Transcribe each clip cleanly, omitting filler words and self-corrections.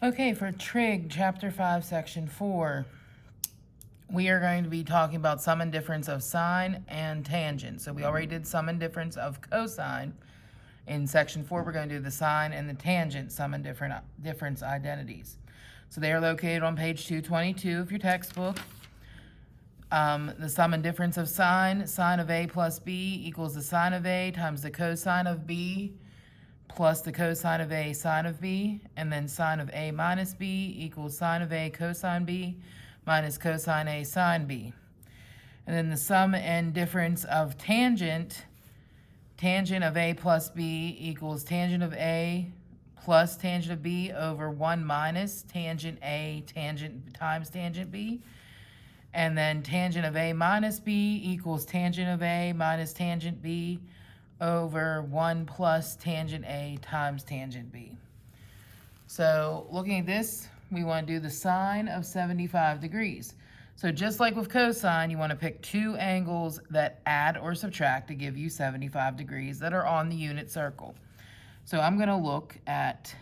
Okay, for Trig, Chapter 5, Section 4, we are going to be talking about sum and difference of sine and tangent. So we already did sum and difference of cosine. In Section 4, we're going to do the sine and the tangent sum and difference identities. So they are located on page 222 of your textbook. The sum and difference of sine of A plus B equals the sine of A times the cosine of B plus the cosine of A sine of B, and then sine of A minus B equals sine of A cosine B minus cosine A sine B. And then the sum and difference of tangent of A plus B equals tangent of A plus tangent of B over 1 minus tangent A times tangent B. And then tangent of A minus B equals tangent of A minus tangent B over 1 plus tangent A times tangent B. So looking at this, we want to do the sine of 75 degrees. So just like with cosine, you want to pick two angles that add or subtract to give you 75 degrees that are on the unit circle. So I'm going to look at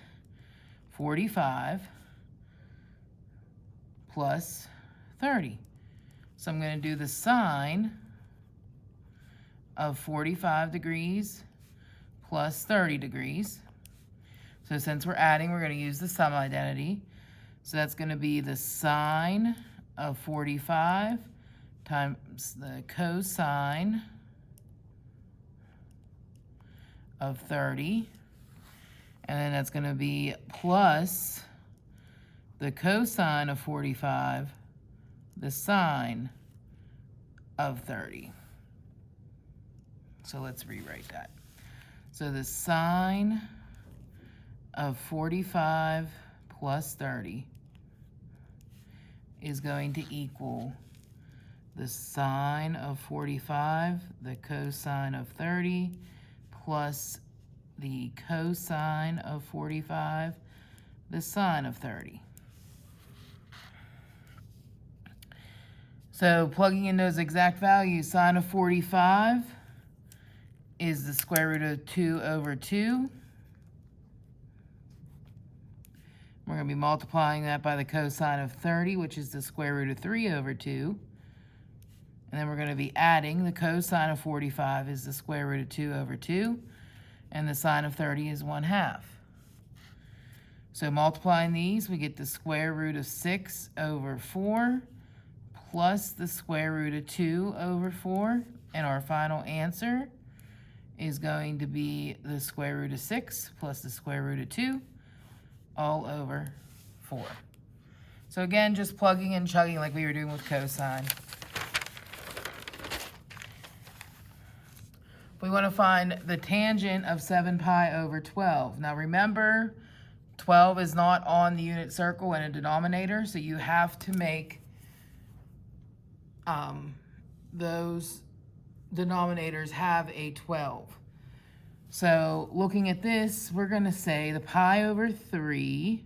45 plus 30. So I'm going to do the sine of 45 degrees plus 30 degrees. So since we're adding, we're going to use the sum identity. So that's going to be the sine of 45 times the cosine of 30. And then that's going to be plus the cosine of 45, the sine of 30. So let's rewrite that. So the sine of 45 plus 30 is going to equal the sine of 45, the cosine of 30, plus the cosine of 45, the sine of 30. So plugging in those exact values, sine of 45 is the square root of 2 over 2. We're going to be multiplying that by the cosine of 30, which is the square root of 3 over 2. And then we're going to be adding the cosine of 45 is the square root of 2 over 2. And the sine of 30 is 1/2. So multiplying these, we get the square root of 6 over 4 plus the square root of 2 over 4. And our final answer is going to be the square root of 6 plus the square root of 2 all over 4. So again, just plugging and chugging like we were doing with cosine. We want to find the tangent of 7 pi over 12. Now remember, 12 is not on the unit circle in a denominator, so you have to make those denominators have a 12. So looking at this, we're going to say the pi over 3,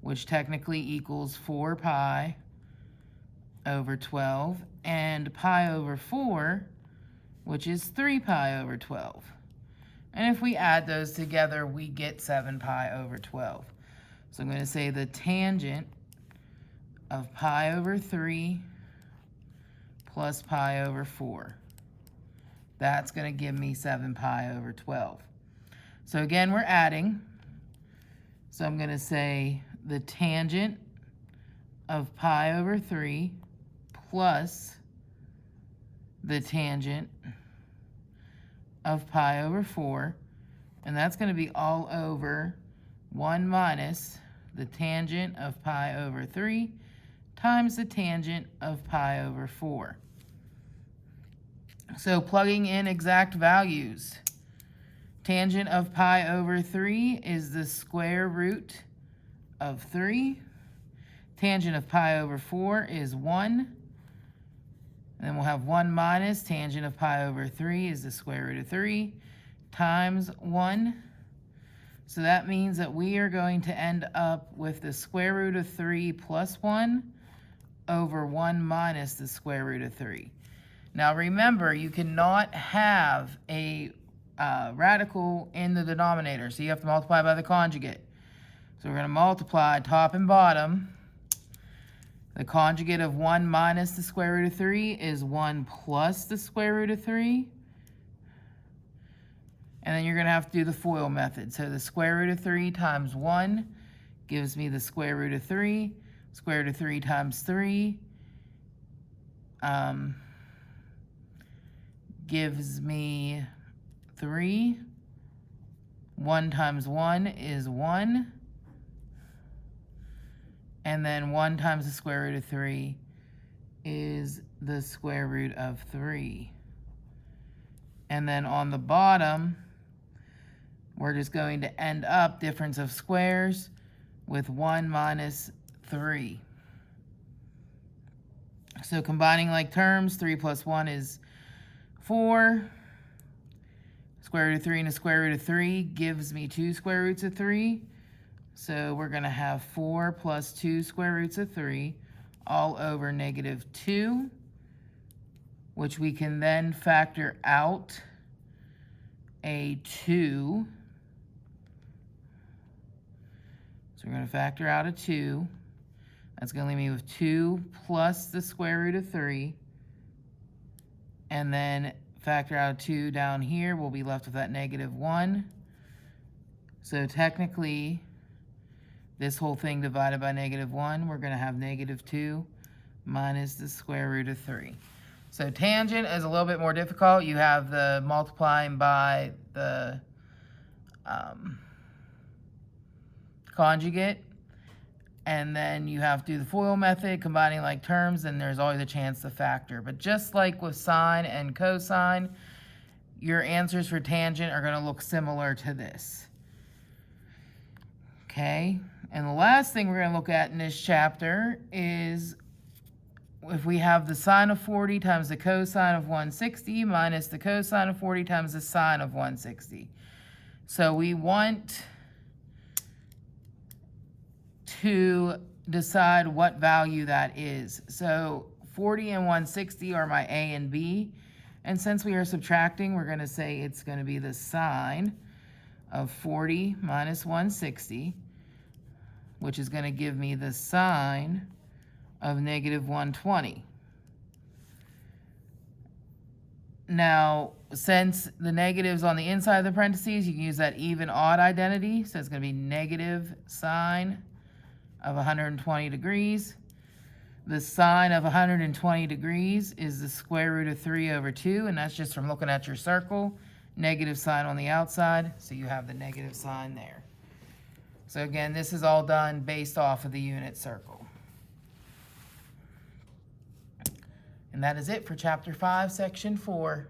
which technically equals 4 pi over 12, and pi over 4, which is 3 pi over 12. And if we add those together, we get 7 pi over 12. So I'm going to say the tangent of pi over 3 plus pi over 4. That's going to give me 7 pi over 12. So again, we're adding. So I'm going to say the tangent of pi over 3 plus the tangent of pi over 4. And that's going to be all over 1 minus the tangent of pi over 3 times the tangent of pi over 4. So plugging in exact values, tangent of pi over 3 is the square root of 3. Tangent of pi over 4 is 1. And then we'll have 1 minus tangent of pi over 3 is the square root of 3 times 1. So that means that we are going to end up with the square root of 3 plus 1 over 1 minus the square root of 3. Now remember, you cannot have a radical in the denominator, so you have to multiply by the conjugate. So we're going to multiply top and bottom. The conjugate of 1 minus the square root of 3 is 1 plus the square root of 3. And then you're going to have to do the FOIL method. So the square root of 3 times 1 gives me the square root of 3. Square root of 3 times 3 gives me 3. 1 times 1 is 1. And then 1 times the square root of 3 is the square root of 3. And then on the bottom, we're just going to end up difference of squares with 1 minus 3. So combining like terms, 3 plus 1 is 4. Square root of 3 and the square root of 3 gives me 2 square roots of 3. So we're going to have 4 plus 2 square roots of 3 all over negative 2, which we can then factor out a 2. So we're going to factor out a 2. That's going to leave me with 2 plus the square root of 3. And then factor out 2 down here. We'll be left with that negative 1. So technically, this whole thing divided by negative 1, we're going to have negative 2 minus the square root of 3. So tangent is a little bit more difficult. You have the multiplying by the conjugate, and then you have to do the FOIL method, combining like terms, and there's always a chance to factor. But just like with sine and cosine, your answers for tangent are going to look similar to this. Okay, and the last thing we're going to look at in this chapter is if we have the sine of 40 times the cosine of 160 minus the cosine of 40 times the sine of 160. So we want to decide what value that is. So 40 and 160 are my A and B. And since we are subtracting, we're going to say it's going to be the sine of 40 minus 160, which is going to give me the sine of negative 120. Now, since the negative's on the inside of the parentheses, you can use that even-odd identity. So it's going to be negative sine of 120 degrees. The sine of 120 degrees is the square root of 3 over 2, and that's just from looking at your circle. Negative sign on the outside, so you have the negative sign there. So again, this is all done based off of the unit circle. And that is it for Chapter 5, Section 4.